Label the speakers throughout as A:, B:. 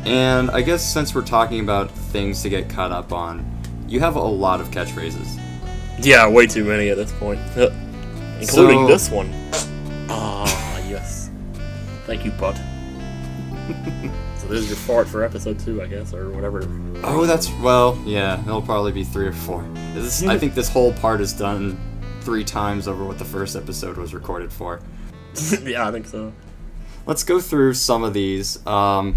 A: And I guess since we're talking about things to get caught up on, you have a lot of catchphrases.
B: Yeah, way too many at this point. Including this one. Ah, yes. Thank you, Bud. So this is your fart for episode 2, I guess, or whatever.
A: Oh, yeah, it'll probably be 3 or 4. I think this whole part is done 3 times over what the first episode was recorded for.
B: Yeah, I think so.
A: Let's go through some of these, and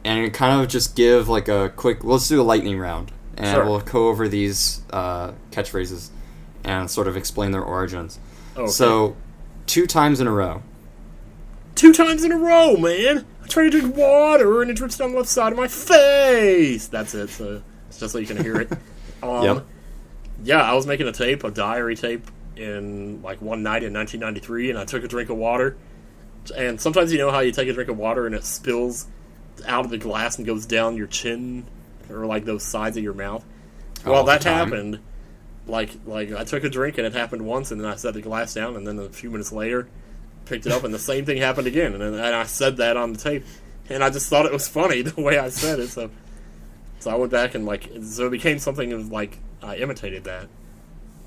A: kind of just give like a quick... Let's do a lightning round, and
B: sure.
A: We'll go over these catchphrases and sort of explain their origins.
B: Okay.
A: So, 2 times in a row.
B: 2 times in a row, man! I'm trying to drink water and it drips down the left side of my face! That's it, so it's just so you can hear it.
A: Yep.
B: Yeah, I was making a diary tape, in like one night in 1993, and I took a drink of water. And sometimes you know how you take a drink of water and it spills out of the glass and goes down your chin, or like those sides of your mouth? Well, that happened. Like I took a drink and it happened once, and then I set the glass down, and then a few minutes later, picked it up, and the same thing happened again. And I said that on the tape, and I just thought it was funny the way I said it. So I went back and so it became something of like I imitated that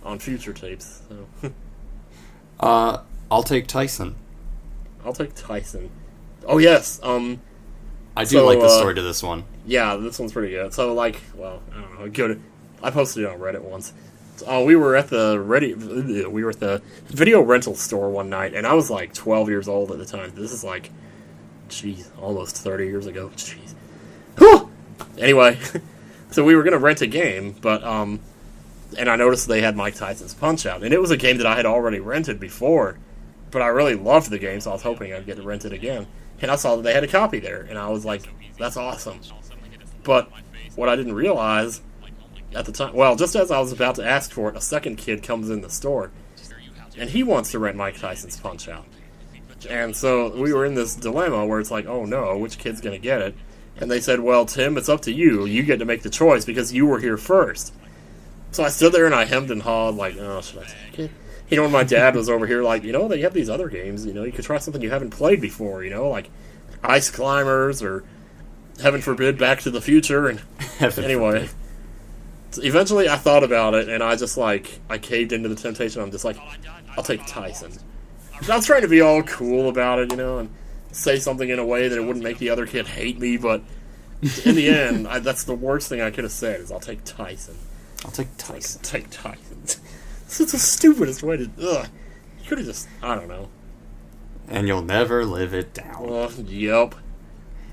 B: on future tapes. So.
A: I'll take Tyson.
B: I'll take Tyson. Oh yes.
A: I do like the story to this one.
B: Yeah, this one's pretty good. So I don't know. I posted it on Reddit once. We were at the video rental store one night, and I was like 12 years old at the time. This is like, almost 30 years ago. Jeez. Whew! Anyway, so we were gonna rent a game, but and I noticed they had Mike Tyson's Punch-Out, and it was a game that I had already rented before, but I really loved the game, so I was hoping I'd get to rent it again. And I saw that they had a copy there, and I was like, that's awesome. But what I didn't realize at the time, well, just as I was about to ask for it, a second kid comes in the store, and he wants to rent Mike Tyson's Punch-Out. And so we were in this dilemma where it's like, oh no, which kid's going to get it? And they said, well, Tim, it's up to you. You get to make the choice because you were here first. So I stood there and I hemmed and hawed like, oh, should I take it? You know, when my dad was over here like, they have these other games, you could try something you haven't played before, like Ice Climbers or, heaven forbid, Back to the Future. And anyway, eventually I thought about it and I just I caved into the temptation. I'm just like, I'll take Tyson. I was trying to be all cool about it, and say something in a way that it wouldn't make the other kid hate me, but in the end, that's the worst thing I could have said, is I'll take Tyson.
A: I'll take Tyson.
B: Take Tyson. This is the stupidest way to... Ugh. You could have just... I don't know.
A: And you'll never live it down.
B: Yep.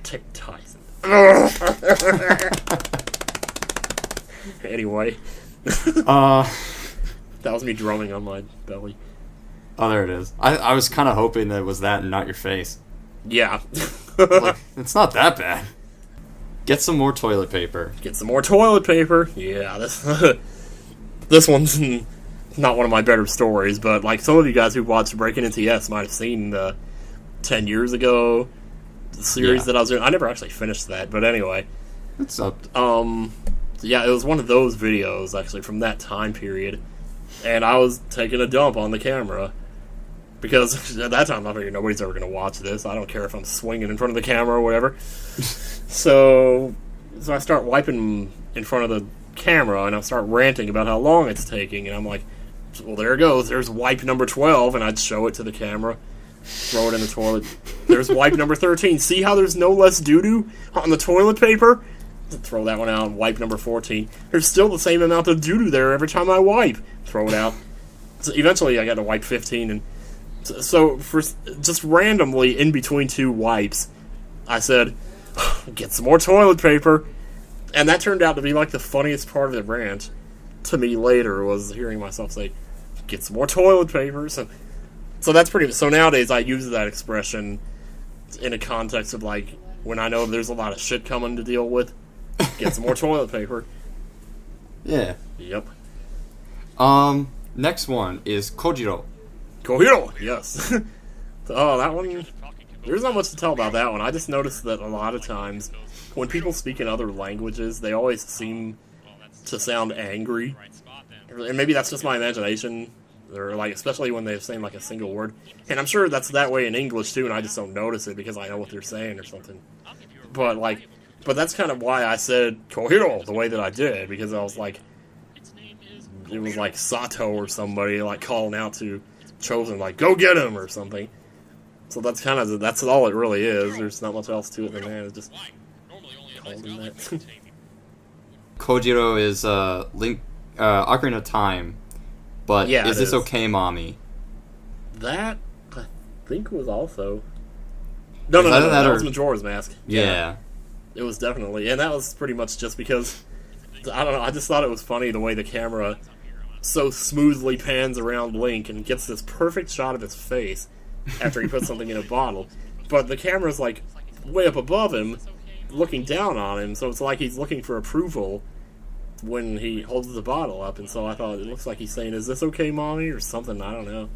B: Take Tyson. Anyway. That was me drumming on my belly.
A: Oh, there it is. I was kind of hoping that it was that and not your face.
B: Yeah.
A: It's not that bad. Get some more toilet paper.
B: Get some more toilet paper. Yeah, this one's not one of my better stories, but some of you guys who watched Breaking Into Yes might have seen the 10 years ago series that I was doing. I never actually finished that, but anyway.
A: It's up.
B: Yeah, it was one of those videos, actually, from that time period, and I was taking a dump on the camera, because at that time I figured nobody's ever going to watch this. I don't care if I'm swinging in front of the camera or whatever. So I start wiping in front of the camera, and I start ranting about how long it's taking, and I'm like, well, there it goes. There's wipe number 12, and I'd show it to the camera, throw it in the toilet. There's wipe number 13. See how there's no less doo-doo on the toilet paper? Throw that one out. Wipe number 14. There's still the same amount of doo-doo there every time I wipe. Throw it out. So eventually I got to wipe 15, and so for just randomly in between 2 wipes, I said, get some more toilet paper. And that turned out to be the funniest part of the rant to me later, was hearing myself say, get some more toilet paper. So that's pretty... So nowadays I use that expression in a context of when I know there's a lot of shit coming to deal with, get some more toilet paper.
A: Yeah.
B: Yep.
A: Next one is Kojiro.
B: Kojiro, yes. Oh, that one... There's not much to tell about that one. I just noticed that a lot of times when people speak in other languages, they always seem to sound angry. And maybe that's just my imagination, or especially when they're saying a single word. And I'm sure that's that way in English too, and I just don't notice it because I know what they're saying or something. But But that's kind of why I said Kohiro the way that I did, because I was like, it was like Sato or somebody like calling out to Chosen, like, go get him or something. So that's kind of, that's all it really is. There's not much else to it than that. It's just called in that.
A: Kojiro is Link, Ocarina of Time, but
B: Yeah,
A: is
B: it
A: this
B: is.
A: okay, Mommy?
B: That, I think, was also... No,
A: Is either that
B: that
A: or-
B: was Majora's Mask.
A: Yeah.
B: It was definitely, and that was pretty much just because, I don't know, I just thought it was funny the way the camera so smoothly pans around Link and gets this perfect shot of his face after he puts something in a bottle. But the camera's like way up above him, looking down on him, so it's like he's looking for approval when he holds the bottle up, and so I thought it looks like he's saying, "Is this okay, Mommy?" or something, I don't know.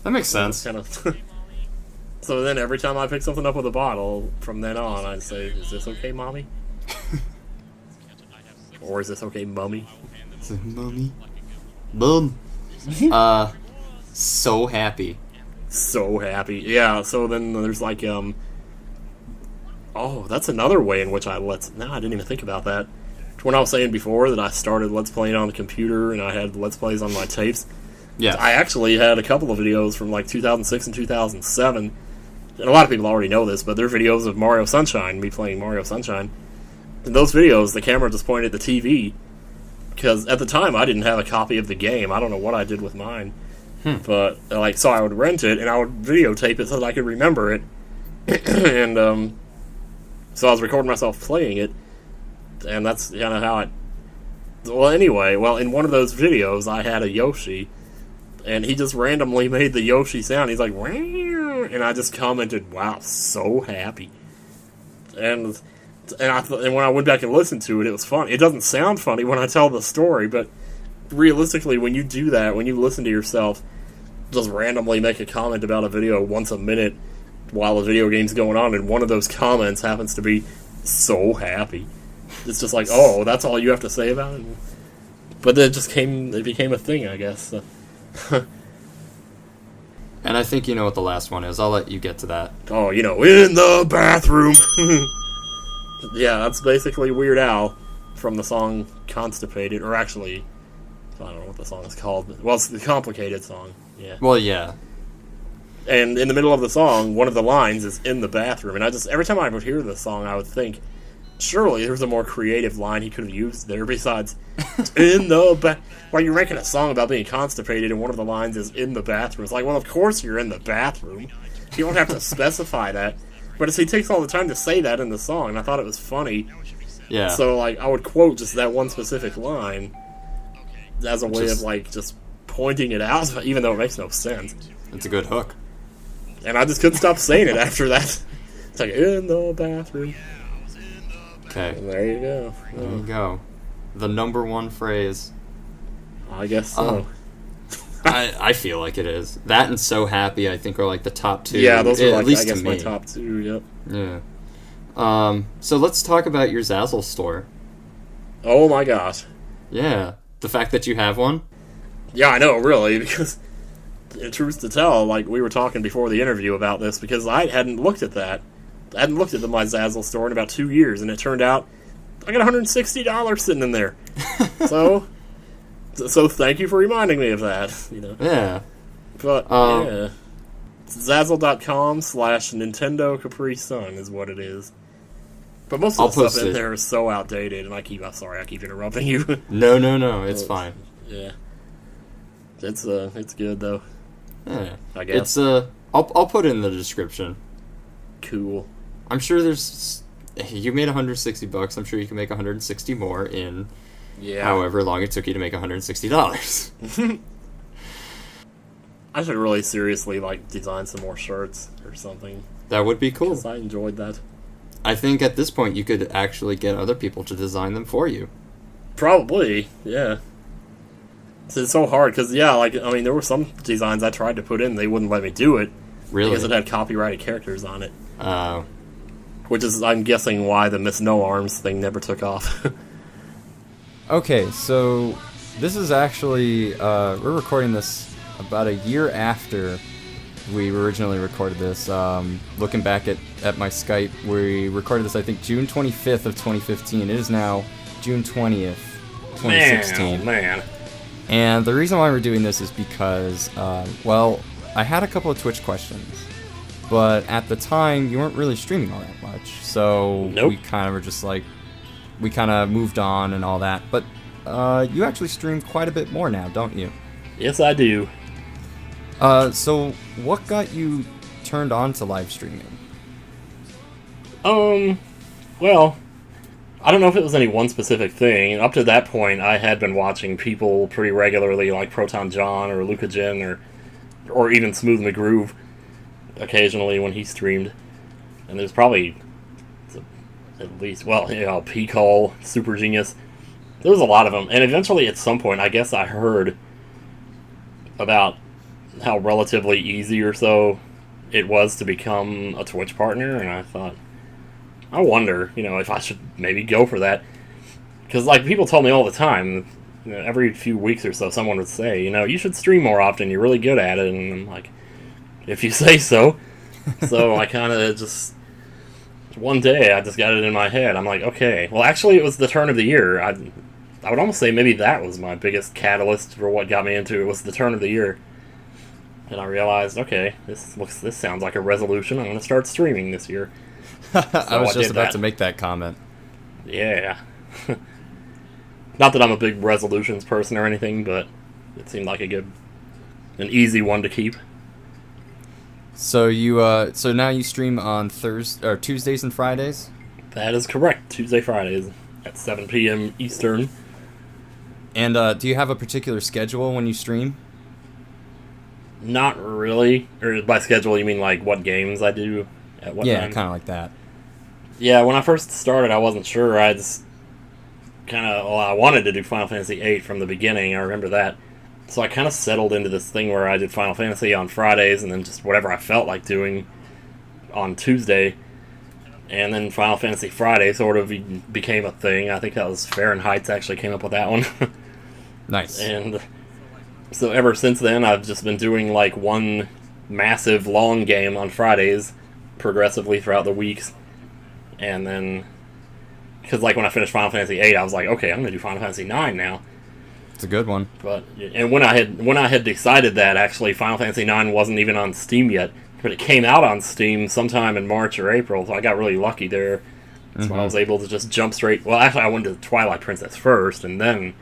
A: That makes sense.
B: Kind of. So then every time I pick something up with a bottle, from then on, I'd say, "Is this okay, Mommy?" Or is this okay, Mummy?
A: Is it Mommy? Boom. So happy.
B: So happy. Yeah, so then there's like, oh, that's another way in which I didn't even think about that. When I was saying before that I started Let's Playing on the computer and I had Let's Plays on my tapes,
A: Yeah.
B: I actually had a couple of videos from like 2006 and 2007, and a lot of people already know this, but they're videos of Mario Sunshine, me playing Mario Sunshine. In those videos, the camera just pointed at the TV, because at the time I didn't have a copy of the game. I don't know what I did with mine. But, like, so I would rent it, and I would videotape it so that I could remember it. And, so I was recording myself playing it, and that's kind of how it... Well, anyway, in one of those videos, I had a Yoshi, and he just randomly made the Yoshi sound. He's like, "Wow," and I just commented, "Wow, so happy." And when I went back and listened to it, it was fun. It doesn't sound funny when I tell the story, but realistically, when you do that, when you listen to yourself just randomly make a comment about a video once a minute while the video game's going on, and one of those comments happens to be "so happy," it's just like, oh, that's all you have to say about it. But it became a thing, I guess. So.
A: And I think you know what the last one is. I'll let you get to that.
B: Oh, in the bathroom. Yeah, that's basically Weird Al from the song Constipated, or actually, I don't know what the song is called. Well, it's the Complicated song, yeah.
A: Well, yeah.
B: And in the middle of the song, one of the lines is "in the bathroom," and every time I would hear this song, I would think, surely there's a more creative line he could have used there besides "in the Well, you're making a song about being constipated, and one of the lines is "in the bathroom." It's like, well, of course you're in the bathroom. You don't have to specify that. But he takes all the time to say that in the song, and I thought it was funny.
A: Yeah.
B: So, like, I would quote just that one specific line as a way of, like, just pointing it out, even though it makes no sense.
A: It's a good hook.
B: And I just couldn't stop saying it after that. It's like, "in the bathroom."
A: Okay.
B: And there you go.
A: There you go. The number one phrase.
B: I guess so.
A: I feel like it is. That and "so happy" I think are like the top two.
B: Yeah, those are,
A: at
B: like,
A: least
B: I guess,
A: to
B: my
A: me.
B: top two, yep.
A: Yeah. So let's talk about your Zazzle store.
B: Oh my gosh.
A: Yeah. The fact that you have one.
B: Yeah, I know, really, because, truth to tell, like, we were talking before the interview about this, because I hadn't looked at that. I hadn't looked at my Zazzle store in about 2 years, and it turned out I got $160 sitting in there. So thank you for reminding me of that,
A: Yeah.
B: But, yeah. Zazzle.com/NintendoCapriSun is what it is. But most of the stuff in there is so outdated, and I keep interrupting you.
A: No, it's fine.
B: Yeah. It's good, though.
A: Yeah.
B: I guess.
A: I'll put it in the description.
B: Cool.
A: I'm sure you made $160. I'm sure you can make 160 more in however long it took you to make $160.
B: I should really seriously, like, design some more shirts or something.
A: That would be cool.
B: Because I enjoyed that.
A: I think at this point you could actually get other people to design them for you.
B: Probably, yeah. It's so hard, because, there were some designs I tried to put in, they wouldn't let me do it.
A: Really?
B: Because it had copyrighted characters on it.
A: Oh.
B: Which is, I'm guessing, why the Miss No Arms thing never took off.
C: Okay, so this is actually, we're recording this about a year after we originally recorded this. Looking back at my Skype, we recorded this, I think, June 25th of 2015. It is now June 20th, 2016.
B: Man.
C: And the reason why we're doing this is because, well, I had a couple of Twitch questions, but at the time, you weren't really streaming all that much. So
B: Nope.
C: we kind of were just like, we kind of moved on and all that. But you actually stream quite a bit more now, don't you?
B: Yes, I do.
C: So what got you turned on to live streaming?
B: Well, I don't know if it was any one specific thing. Up to that point, I had been watching people pretty regularly, like Proton John or Luca Jin or even Smooth McGroove occasionally when he streamed. And there's probably at least, well, you know, P-Call, Super Genius. There was a lot of them. And eventually, at some point, I guess I heard about how relatively easy or so it was to become a Twitch partner, and I thought, I wonder, you know, if I should maybe go for that. Because, like, people told me all the time, you know, every few weeks or so, someone would say, you know, you should stream more often, you're really good at it, and I'm like, if you say so. So I kind of just, one day, I just got it in my head. I'm like, okay, well, actually, it was the turn of the year. I would almost say maybe that was my biggest catalyst for what got me into it, was the turn of the year. And I realized, okay, this sounds like a resolution. I'm going to start streaming this year.
C: I was just about to make that comment.
B: Yeah. Not that I'm a big resolutions person or anything, but it seemed like an easy one to keep.
C: So so now you stream on Tuesdays and Fridays?
B: That is correct. Tuesday, Fridays at 7 p.m. Eastern.
C: And do you have a particular schedule when you stream?
B: Not really. Or by schedule, you mean like what games I do at what time?
C: Yeah, kind of like that.
B: Yeah, when I first started, I wasn't sure. I just I wanted to do Final Fantasy VIII from the beginning. I remember that. So I kind of settled into this thing where I did Final Fantasy on Fridays and then just whatever I felt like doing on Tuesday. And then Final Fantasy Friday sort of became a thing. I think that was Fahrenheit's actually came up with that one.
C: Nice.
B: And so ever since then, I've just been doing like one massive long game on Fridays progressively throughout the weeks. And then, because like when I finished Final Fantasy VIII, I was like, okay, I'm going to do Final Fantasy IX now.
C: It's a good one.
B: But and when I had decided that, actually Final Fantasy IX wasn't even on Steam yet, but it came out on Steam sometime in March or April, so I got really lucky there. So I was able to just jump straight. Well, actually, I went to Twilight Princess first, and then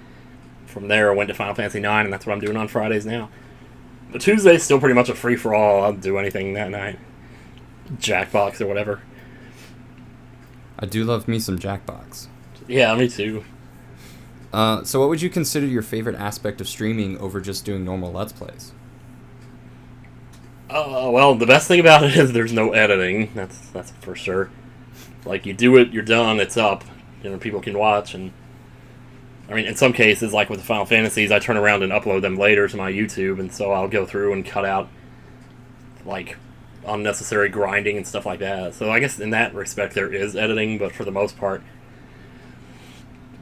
B: from there I went to Final Fantasy IX, and that's what I'm doing on Fridays now. But Tuesday's still pretty much a free-for-all. I'll do anything that night. Jackbox or whatever.
C: I do love me some Jackbox.
B: Yeah, me too.
C: So what would you consider your favorite aspect of streaming over just doing normal Let's Plays?
B: Well, the best thing about it is there's no editing. That's for sure. Like, you do it, you're done, it's up. You know, people can watch, and I mean, in some cases, like with the Final Fantasies, I turn around and upload them later to my YouTube, and so I'll go through and cut out, like, unnecessary grinding and stuff like that. So I guess in that respect there is editing, but for the most part,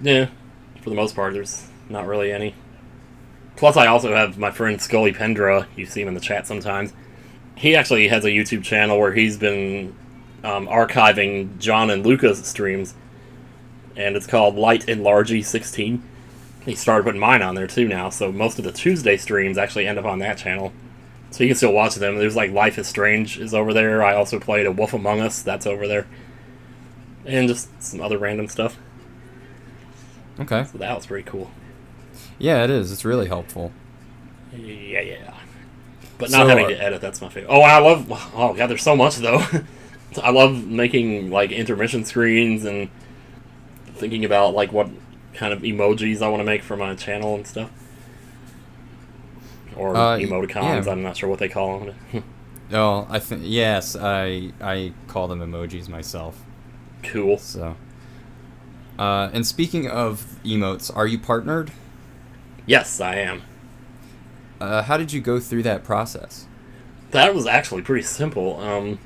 B: there's not really any. Plus, I also have my friend Scolipendra. You see him in the chat sometimes. He actually has a YouTube channel where he's been archiving John and Luca's streams, and it's called Light and Largy 16. He started putting mine on there too now, so most of the Tuesday streams actually end up on that channel. So you can still watch them. There's like Life is Strange is over there. I also played A Wolf Among Us, that's over there. And just some other random stuff.
C: Okay.
B: So that was pretty cool.
C: Yeah, it is. It's really helpful.
B: Yeah. But not having to edit, that's my favorite. Oh, God, there's so much, though. I love making, like, intermission screens and thinking about, like, what kind of emojis I want to make for my channel and stuff. Or emoticons, yeah. I'm not sure what they call them.
C: Oh, yes, I call them emojis myself.
B: Cool.
C: So, and speaking of emotes, are you partnered?
B: Yes, I am.
C: How did you go through that process?
B: That was actually pretty simple.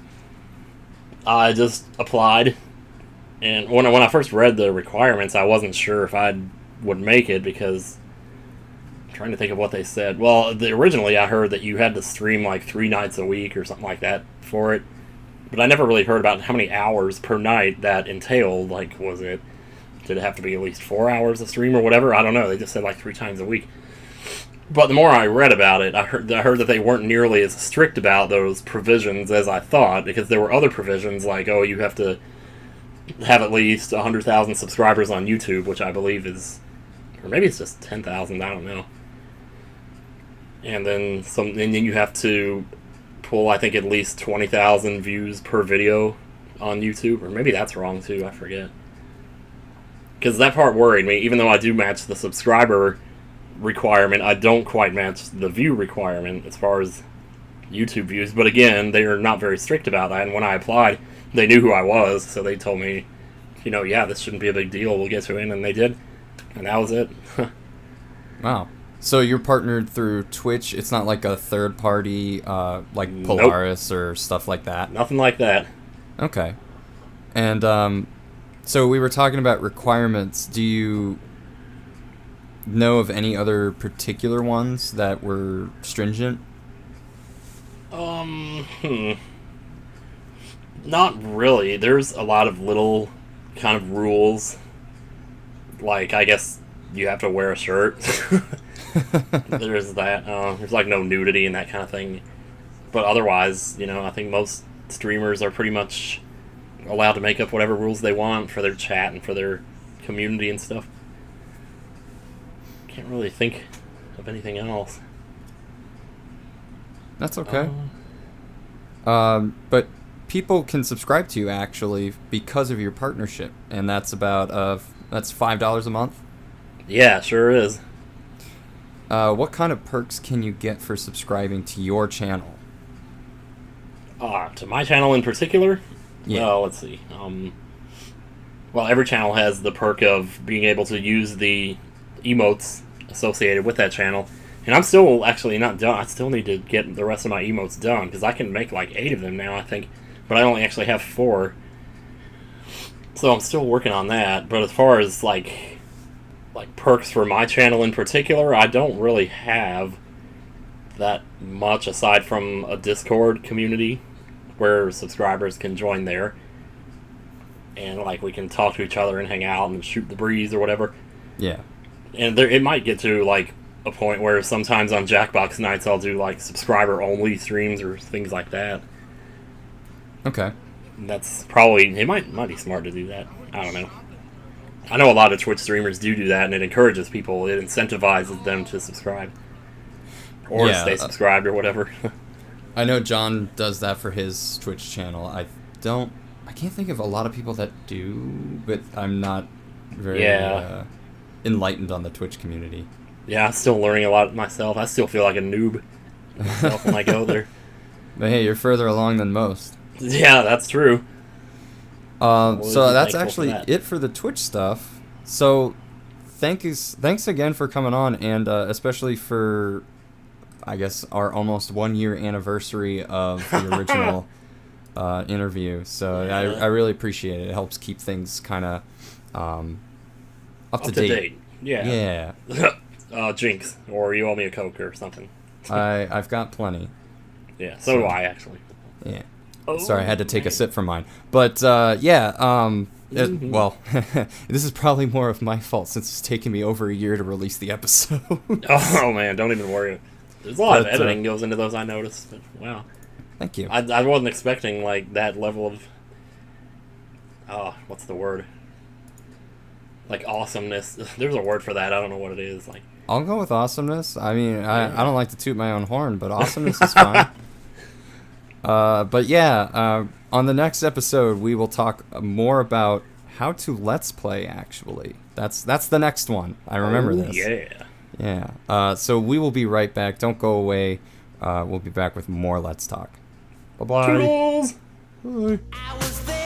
B: I just applied, and when I first read the requirements, I wasn't sure if I would make it because I'm trying to think of what they said. Well, originally I heard that you had to stream like 3 nights a week or something like that for it. But I never really heard about how many hours per night that entailed. Like, did it have to be at least 4 hours of stream or whatever? I don't know. They just said like 3 times a week. But the more I read about it, I heard that they weren't nearly as strict about those provisions as I thought, because there were other provisions like, oh, you have to have at least 100,000 subscribers on YouTube, which I believe is, or maybe it's just 10,000, I don't know. And then you have to pull, I think, at least 20,000 views per video on YouTube, or maybe that's wrong too, I forget. Because that part worried me, even though I do match the subscriber requirement, I don't quite match the view requirement as far as YouTube views. But again, they are not very strict about that, and when I applied, they knew who I was, so they told me, yeah, this shouldn't be a big deal, we'll get you in, and they did, and that was it.
C: Wow. So you're partnered through Twitch. It's not like a third party, like Polaris or stuff like that?
B: Nothing like that.
C: Okay. And so we were talking about requirements. Do you know of any other particular ones that were stringent?
B: Not really. There's a lot of little kind of rules. Like, I guess you have to wear a shirt. There's that. There's like no nudity and that kind of thing. But otherwise, I think most streamers are pretty much allowed to make up whatever rules they want for their chat and for their community and stuff. Can't really think of anything else.
C: That's okay. But people can subscribe to you actually because of your partnership, and that's about that's $5 a month.
B: Yeah, sure is.
C: What kind of perks can you get for subscribing to your channel?
B: To my channel in particular?
C: Yeah.
B: Well, let's see. Well, every channel has the perk of being able to use the emotes associated with that channel. And I'm still actually not done. I still need to get the rest of my emotes done, because I can make like 8 of them now, I think. But I only actually have 4. So I'm still working on that. But as far as like perks for my channel in particular, I don't really have that much aside from a Discord community where subscribers can join there, and like we can talk to each other and hang out and shoot the breeze or whatever.
C: Yeah.
B: And it might get to like a point where sometimes on Jackbox nights I'll do like subscriber only streams or things like that.
C: Okay.
B: And that's probably, it might be smart to do that. I don't know. I know a lot of Twitch streamers do that, and it encourages people. It incentivizes them to subscribe. Or to stay subscribed or whatever.
C: I know John does that for his Twitch channel. I can't think of a lot of people that do, but I'm not very enlightened on the Twitch community.
B: Yeah, I'm still learning a lot myself. I still feel like a noob myself when I go there.
C: But hey, you're further along than most.
B: Yeah, that's true.
C: So that's actually it for the Twitch stuff. So thanks again for coming on, and especially for, I guess, our almost 1-year anniversary of the original interview. So yeah. I really appreciate it. It helps keep things kind of up to date.
B: Yeah. Jinx, or you owe me a Coke or something.
C: I've got plenty.
B: Yeah, so do I, actually.
C: Yeah. Sorry, I had to take a sip from mine. But, well, this is probably more of my fault since it's taken me over a year to release the episode.
B: Oh, man, don't even worry. There's a lot of editing goes into those, I noticed. But, wow.
C: Thank you.
B: I wasn't expecting, like, that level of... what's the word? Like, awesomeness. There's a word for that. I don't know what it is. Like,
C: I'll go with awesomeness. I mean, I don't like to toot my own horn, but awesomeness is fine. But yeah, on the next episode, we will talk more about how to Let's Play, actually. That's the next one. I remember this.
B: Yeah.
C: Yeah. So we will be right back. Don't go away. We'll be back with more Let's Talk. Bye-bye.
B: Toodles!
C: Bye.